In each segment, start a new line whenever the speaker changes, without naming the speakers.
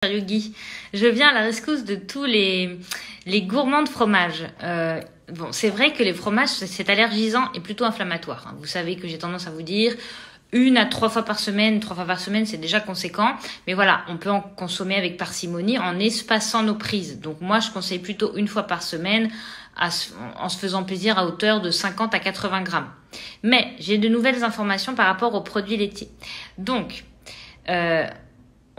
Yogi, je viens à la rescousse de tous les gourmands de fromage. Bon, c'est vrai que les fromages, c'est allergisant et plutôt inflammatoire, hein. Vous savez que j'ai tendance à vous dire 1 à 3 fois par semaine. 3 fois par semaine, c'est déjà conséquent. Mais voilà, on peut en consommer avec parcimonie en espaçant nos prises. Donc moi, je conseille plutôt 1 fois par semaine en se faisant plaisir à hauteur de 50 à 80 grammes. Mais j'ai de nouvelles informations par rapport aux produits laitiers. Donc,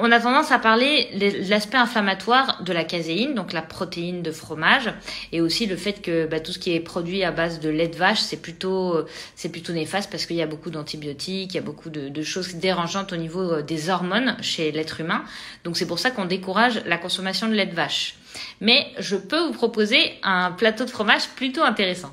on a tendance à parler de l'aspect inflammatoire de la caséine, donc la protéine de fromage, et aussi le fait que tout ce qui est produit à base de lait de vache, c'est plutôt néfaste parce qu'il y a beaucoup d'antibiotiques, il y a beaucoup de choses dérangeantes au niveau des hormones chez l'être humain. Donc c'est pour ça qu'on décourage la consommation de lait de vache. Mais je peux vous proposer un plateau de fromage plutôt intéressant.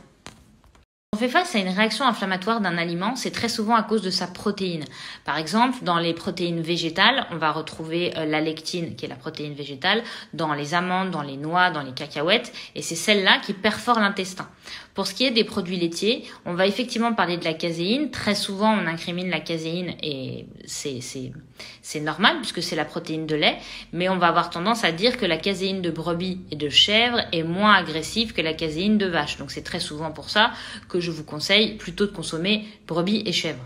Quand on fait face à une réaction inflammatoire d'un aliment, c'est très souvent à cause de sa protéine. Par exemple, dans les protéines végétales, on va retrouver la lectine, qui est la protéine végétale, dans les amandes, dans les noix, dans les cacahuètes, et c'est celle-là qui perfore l'intestin. Pour ce qui est des produits laitiers, on va effectivement parler de la caséine. Très souvent, on incrimine la caséine et c'est normal puisque c'est la protéine de lait, mais on va avoir tendance à dire que la caséine de brebis et de chèvre est moins agressive que la caséine de vache. Donc c'est très souvent pour ça que je vous conseille plutôt de consommer brebis et chèvre.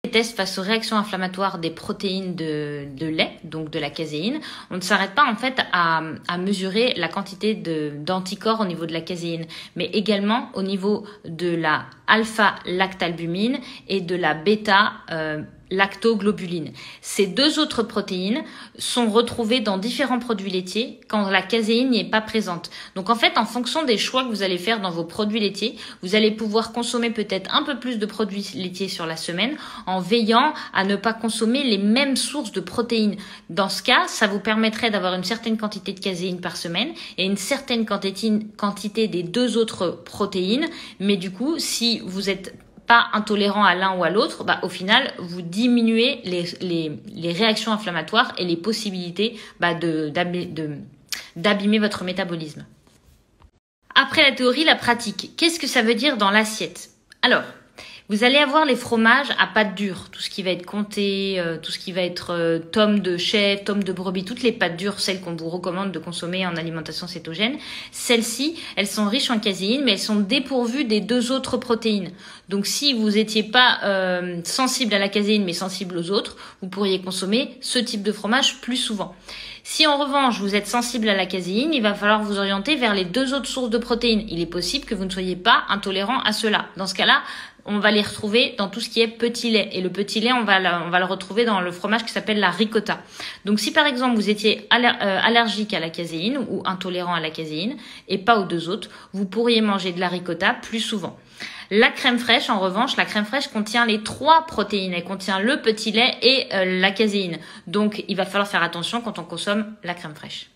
Les tests face aux réactions inflammatoires des protéines de lait, donc de la caséine, on ne s'arrête pas en fait à mesurer la quantité d'anticorps au niveau de la caséine, mais également au niveau de la alpha-lactalbumine et de la bêta-lactoglobuline. Ces deux autres protéines sont retrouvées dans différents produits laitiers quand la caséine n'y est pas présente. Donc en fait, en fonction des choix que vous allez faire dans vos produits laitiers, vous allez pouvoir consommer peut-être un peu plus de produits laitiers sur la semaine en veillant à ne pas consommer les mêmes sources de protéines. Dans ce cas, ça vous permettrait d'avoir une certaine quantité de caséine par semaine et une certaine quantité des deux autres protéines. Mais du coup, si vous êtes pas intolérant à l'un ou à l'autre, au final, vous diminuez les réactions inflammatoires et les possibilités d'abîmer votre métabolisme. Après la théorie, la pratique. Qu'est-ce que ça veut dire dans l'assiette? Alors, vous allez avoir les fromages à pâte dure, tout ce qui va être comté, tout ce qui va être tome de chèvre, tome de brebis, toutes les pâtes dures, celles qu'on vous recommande de consommer en alimentation cétogène. Celles-ci, elles sont riches en caséine, mais elles sont dépourvues des deux autres protéines. Donc si vous n'étiez pas sensible à la caséine, mais sensible aux autres, vous pourriez consommer ce type de fromage plus souvent. Si en revanche vous êtes sensible à la caséine, il va falloir vous orienter vers les deux autres sources de protéines. Il est possible que vous ne soyez pas intolérant à cela. Dans ce cas-là, on va les retrouver dans tout ce qui est petit lait. Et le petit lait, on va le retrouver dans le fromage qui s'appelle la ricotta. Donc si par exemple vous étiez allergique à la caséine ou intolérant à la caséine et pas aux deux autres, vous pourriez manger de la ricotta plus souvent. La crème fraîche, en revanche, la crème fraîche contient les 3 protéines. Elle contient le petit lait et la caséine. Donc, il va falloir faire attention quand on consomme la crème fraîche.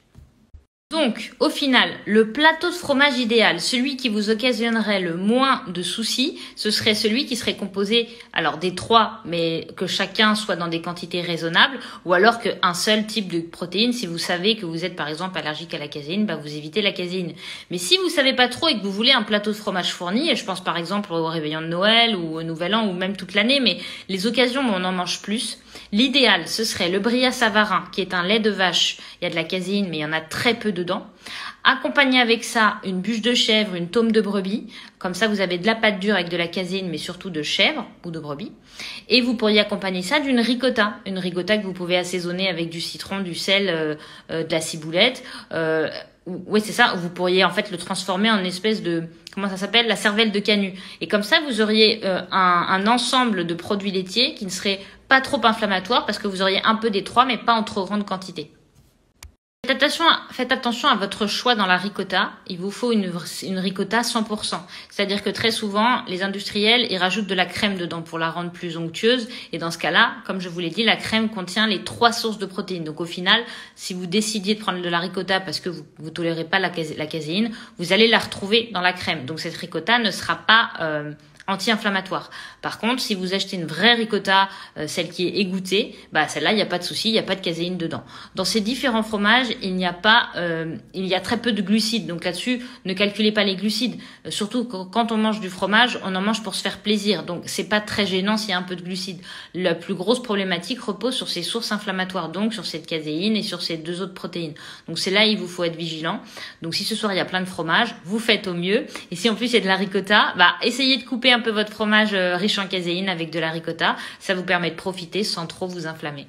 Donc, au final, le plateau de fromage idéal, celui qui vous occasionnerait le moins de soucis, ce serait celui qui serait composé, alors des 3, mais que chacun soit dans des quantités raisonnables, ou alors qu'un seul type de protéine. Si vous savez que vous êtes par exemple allergique à la caséine, vous évitez la caséine. Mais si vous savez pas trop et que vous voulez un plateau de fromage fourni, et je pense par exemple au réveillon de Noël ou au Nouvel An ou même toute l'année, mais les occasions où on en mange plus, l'idéal, ce serait le Bria Savarin, qui est un lait de vache. Il y a de la caséine, mais il y en a très peu dedans. Accompagné avec ça, une bûche de chèvre, une tome de brebis. Comme ça, vous avez de la pâte dure avec de la caséine, mais surtout de chèvre ou de brebis. Et vous pourriez accompagner ça d'une ricotta. Une ricotta que vous pouvez assaisonner avec du citron, du sel, de la ciboulette. Oui, c'est ça. Vous pourriez en fait le transformer en une espèce de, comment ça s'appelle, la cervelle de canut. Et comme ça, vous auriez un ensemble de produits laitiers qui ne serait pas trop inflammatoire parce que vous auriez un peu des 3, mais pas en trop grande quantité. Faites attention à votre choix dans la ricotta. Il vous faut une ricotta 100%. C'est-à-dire que très souvent, les industriels, ils rajoutent de la crème dedans pour la rendre plus onctueuse. Et dans ce cas-là, comme je vous l'ai dit, la crème contient les 3 sources de protéines. Donc au final, si vous décidiez de prendre de la ricotta parce que vous tolérez pas la caséine, vous allez la retrouver dans la crème. Donc cette ricotta ne sera pas anti-inflammatoire. Par contre, si vous achetez une vraie ricotta, celle qui est égouttée, celle-là, il n'y a pas de souci, il n'y a pas de caséine dedans. Dans ces différents fromages, il y a très peu de glucides. Donc là-dessus, ne calculez pas les glucides. Surtout quand on mange du fromage, on en mange pour se faire plaisir. Donc c'est pas très gênant s'il y a un peu de glucides. La plus grosse problématique repose sur ces sources inflammatoires, donc sur cette caséine et sur ces 2 autres protéines. Donc c'est là il vous faut être vigilant. Donc si ce soir il y a plein de fromage, vous faites au mieux. Et si en plus il y a de la ricotta, essayez de couper un peu votre fromage riche en caséine avec de la ricotta. Ça vous permet de profiter sans trop vous inflammer.